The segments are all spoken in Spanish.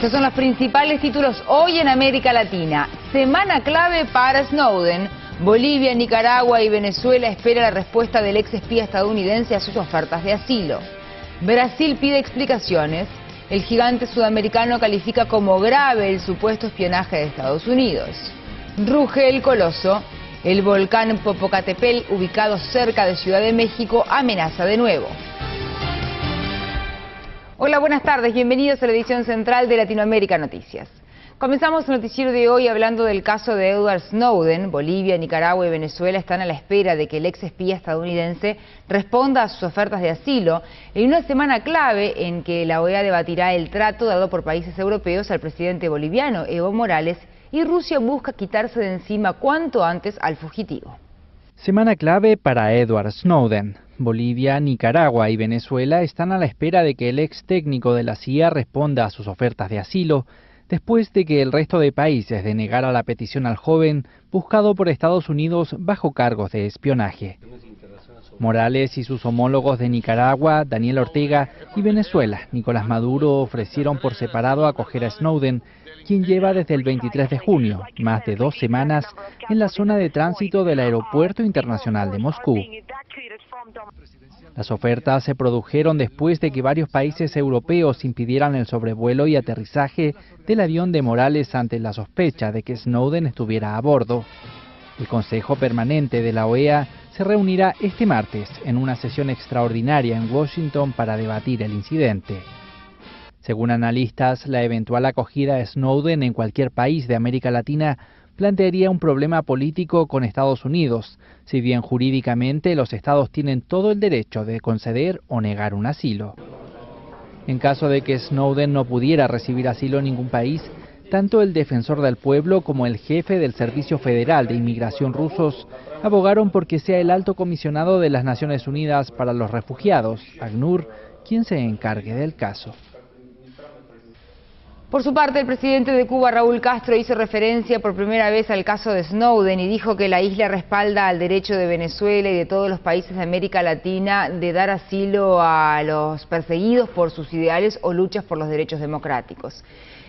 Estos son los principales títulos hoy en América Latina. Semana clave para Snowden. Bolivia, Nicaragua y Venezuela esperan la respuesta del ex espía estadounidense a sus ofertas de asilo. Brasil pide explicaciones. El gigante sudamericano califica como grave el supuesto espionaje de Estados Unidos. Ruge el coloso. El volcán Popocatépetl, ubicado cerca de Ciudad de México, amenaza de nuevo. Hola, buenas tardes. Bienvenidos a la edición central de Latinoamérica Noticias. Comenzamos el noticiero de hoy hablando del caso de Edward Snowden. Bolivia, Nicaragua y Venezuela están a la espera de que el ex espía estadounidense responda a sus ofertas de asilo en una semana clave en que la OEA debatirá el trato dado por países europeos al presidente boliviano Evo Morales, y Rusia busca quitarse de encima cuanto antes al fugitivo. Semana clave para Edward Snowden. Bolivia, Nicaragua y Venezuela están a la espera de que el ex técnico de la CIA responda a sus ofertas de asilo, después de que el resto de países denegara la petición al joven buscado por Estados Unidos bajo cargos de espionaje. Morales y sus homólogos de Nicaragua, Daniel Ortega, y Venezuela, Nicolás Maduro, ofrecieron por separado acoger a Snowden, quien lleva desde el 23 de junio, más de 2 semanas, en la zona de tránsito del Aeropuerto Internacional de Moscú. Las ofertas se produjeron después de que varios países europeos impidieran el sobrevuelo y aterrizaje del avión de Morales ante la sospecha de que Snowden estuviera a bordo. El Consejo Permanente de la OEA se reunirá este martes en una sesión extraordinaria en Washington para debatir el incidente. Según analistas, la eventual acogida de Snowden en cualquier país de América Latina plantearía un problema político con Estados Unidos, si bien jurídicamente los estados tienen todo el derecho de conceder o negar un asilo. En caso de que Snowden no pudiera recibir asilo en ningún país, tanto el defensor del pueblo como el jefe del Servicio Federal de Inmigración rusos abogaron por que sea el alto comisionado de las Naciones Unidas para los Refugiados, ACNUR, quien se encargue del caso. Por su parte, el presidente de Cuba, Raúl Castro, hizo referencia por primera vez al caso de Snowden y dijo que la isla respalda al derecho de Venezuela y de todos los países de América Latina de dar asilo a los perseguidos por sus ideales o luchas por los derechos democráticos.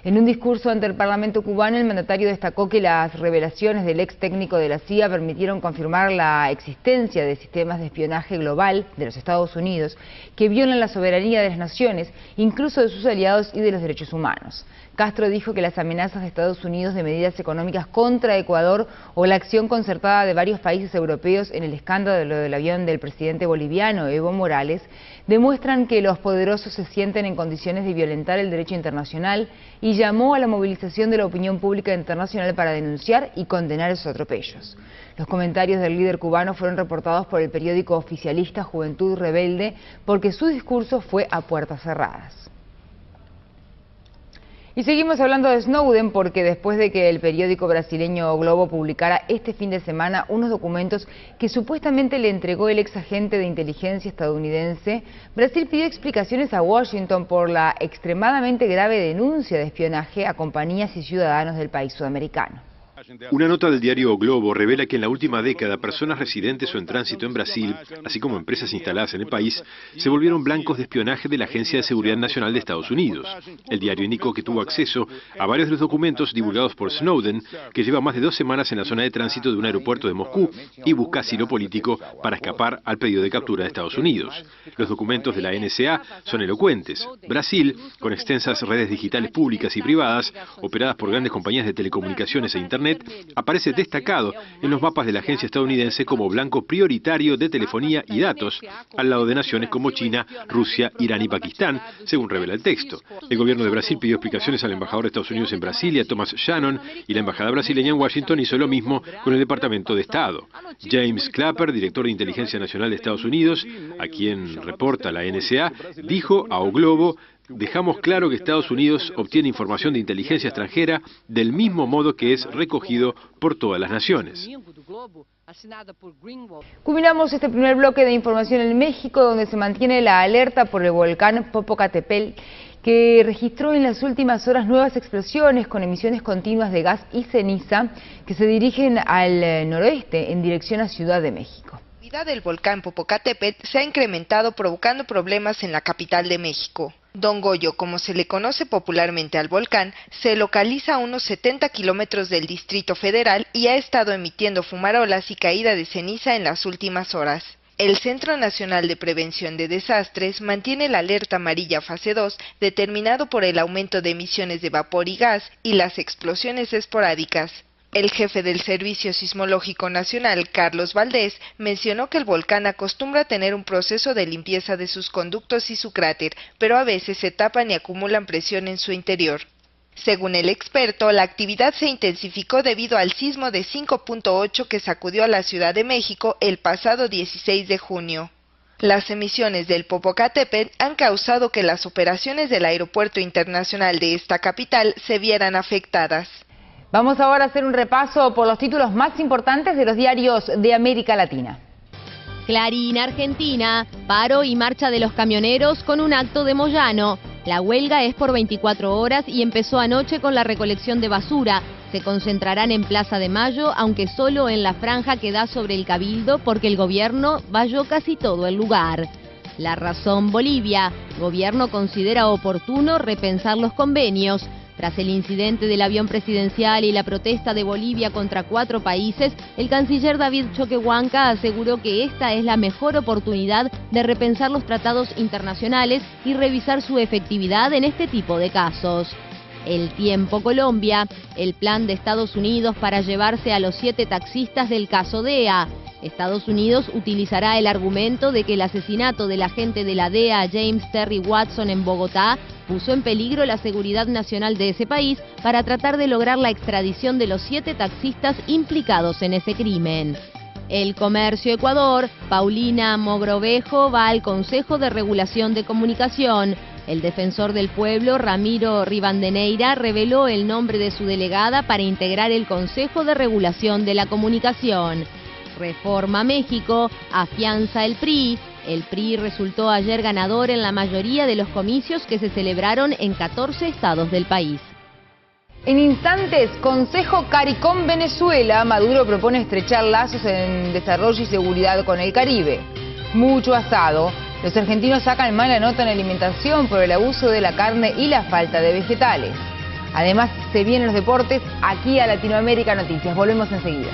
En un discurso ante el Parlamento cubano, el mandatario destacó que las revelaciones del ex técnico de la CIA permitieron confirmar la existencia de sistemas de espionaje global de los Estados Unidos que violan la soberanía de las naciones, incluso de sus aliados y de los derechos humanos. Castro dijo que las amenazas de Estados Unidos de medidas económicas contra Ecuador o la acción concertada de varios países europeos en el escándalo del avión del presidente boliviano Evo Morales demuestran que los poderosos se sienten en condiciones de violentar el derecho internacional, y llamó a la movilización de la opinión pública internacional para denunciar y condenar esos atropellos. Los comentarios del líder cubano fueron reportados por el periódico oficialista Juventud Rebelde porque su discurso fue a puertas cerradas. Y seguimos hablando de Snowden porque después de que el periódico brasileño O Globo publicara este fin de semana unos documentos que supuestamente le entregó el ex agente de inteligencia estadounidense, Brasil pidió explicaciones a Washington por la extremadamente grave denuncia de espionaje a compañías y ciudadanos del país sudamericano. Una nota del diario O Globo revela que en la última década personas residentes o en tránsito en Brasil, así como empresas instaladas en el país, se volvieron blancos de espionaje de la Agencia de Seguridad Nacional de Estados Unidos. El diario indicó que tuvo acceso a varios de los documentos divulgados por Snowden, que lleva más de 2 semanas en la zona de tránsito de un aeropuerto de Moscú y busca asilo político para escapar al pedido de captura de Estados Unidos. Los documentos de la NSA son elocuentes. Brasil, con extensas redes digitales públicas y privadas, operadas por grandes compañías de telecomunicaciones e Internet, aparece destacado en los mapas de la agencia estadounidense como blanco prioritario de telefonía y datos, al lado de naciones como China, Rusia, Irán y Pakistán, según revela el texto. El gobierno de Brasil pidió explicaciones al embajador de Estados Unidos en Brasilia, Thomas Shannon, y la embajada brasileña en Washington hizo lo mismo con el Departamento de Estado. James Clapper, director de Inteligencia Nacional de Estados Unidos, a quien reporta la NSA, dijo a O Globo: "Dejamos claro que Estados Unidos obtiene información de inteligencia extranjera del mismo modo que es recogido por todas las naciones". Culminamos este primer bloque de información en México, donde se mantiene la alerta por el volcán Popocatépetl, que registró en las últimas horas nuevas explosiones con emisiones continuas de gas y ceniza que se dirigen al noroeste en dirección a Ciudad de México. La actividad del volcán Popocatépetl se ha incrementado, provocando problemas en la capital de México. Don Goyo, como se le conoce popularmente al volcán, se localiza a unos 70 kilómetros del Distrito Federal y ha estado emitiendo fumarolas y caída de ceniza en las últimas horas. El Centro Nacional de Prevención de Desastres mantiene la alerta amarilla fase 2, determinado por el aumento de emisiones de vapor y gas y las explosiones esporádicas. El jefe del Servicio Sismológico Nacional, Carlos Valdés, mencionó que el volcán acostumbra tener un proceso de limpieza de sus conductos y su cráter, pero a veces se tapan y acumulan presión en su interior. Según el experto, la actividad se intensificó debido al sismo de 5.8 que sacudió a la Ciudad de México el pasado 16 de junio. Las emisiones del Popocatépetl han causado que las operaciones del Aeropuerto Internacional de esta capital se vieran afectadas. Vamos ahora a hacer un repaso por los títulos más importantes de los diarios de América Latina. Clarín, Argentina, paro y marcha de los camioneros con un acto de Moyano. La huelga es por 24 horas y empezó anoche con la recolección de basura. Se concentrarán en Plaza de Mayo, aunque solo en la franja que da sobre el Cabildo, porque el gobierno valló casi todo el lugar. La Razón, Bolivia. Gobierno considera oportuno repensar los convenios. Tras el incidente del avión presidencial y la protesta de Bolivia contra 4 países, el canciller David Choquehuanca aseguró que esta es la mejor oportunidad de repensar los tratados internacionales y revisar su efectividad en este tipo de casos. El Tiempo, Colombia. El plan de Estados Unidos para llevarse a los 7 taxistas del caso DEA. Estados Unidos utilizará el argumento de que el asesinato del agente de la DEA, James Terry Watson, en Bogotá, puso en peligro la seguridad nacional de ese país para tratar de lograr la extradición de los 7 taxistas implicados en ese crimen. El Comercio, Ecuador. Paulina Mogrovejo va al Consejo de Regulación de Comunicación. El defensor del pueblo, Ramiro Rivandeneira, reveló el nombre de su delegada para integrar el Consejo de Regulación de la Comunicación. Reforma, México. Afianza el PRI. El PRI resultó ayer ganador en la mayoría de los comicios que se celebraron en 14 estados del país. En instantes, Consejo CARICOM Venezuela. Maduro propone estrechar lazos en desarrollo y seguridad con el Caribe. Mucho asado. Los argentinos sacan mala nota en alimentación por el abuso de la carne y la falta de vegetales. Además, se vienen los deportes aquí a Latinoamérica Noticias. Volvemos enseguida.